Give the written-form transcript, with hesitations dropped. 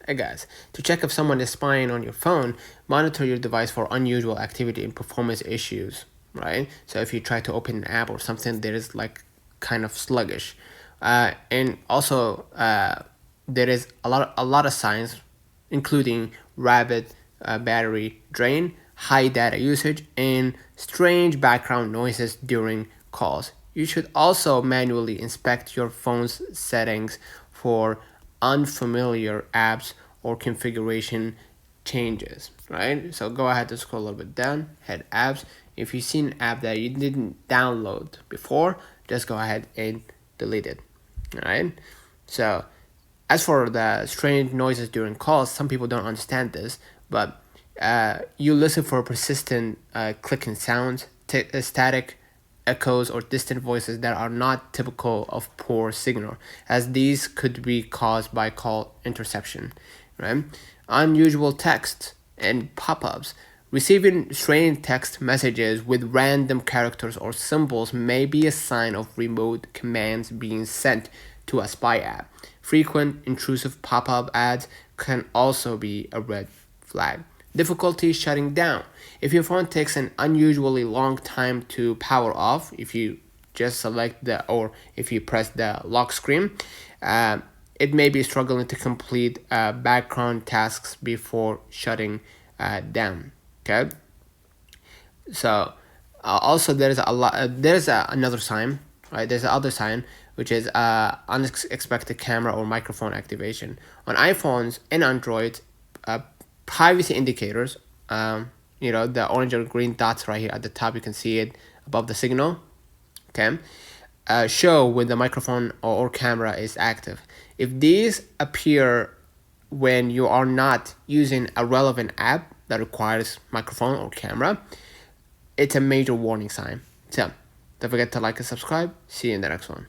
Hey guys, to check if someone is spying on your phone, monitor your device for unusual activity and performance issues, right? So if you try to open an app or something that is like kind of sluggish, and also there is a lot of signs, including rapid battery drain, high data usage, and strange background noises during calls. You should also manually inspect your phone's settings for unfamiliar apps or configuration changes, right? So go ahead and scroll a little bit down, hit apps. If you see an app that you didn't download before, just go ahead and delete it, all right? So as for the strange noises during calls, some people don't understand this, but you listen for persistent clicking sounds, static echoes, or distant voices that are not typical of poor signal, as these could be caused by call interception, right? Unusual text and pop-ups. Receiving strange text messages with random characters or symbols may be a sign of remote commands being sent to a spy app. Frequent intrusive pop-up ads can also be a red flag. Difficulty shutting down. If your phone takes an unusually long time to power off, if you just select or if you press the lock screen, it may be struggling to complete background tasks before shutting down. Okay. So also there's a lot. Another sign, right? There's another sign which is unexpected camera or microphone activation on iPhones and Android. Privacy indicators. The orange or green dots right here at the top. You can see it above the signal. Okay. Show when the microphone or camera is active. If these appear when you are not using a relevant app that requires microphone or camera, it's a major warning sign. So don't forget to like and subscribe. See you in the next one.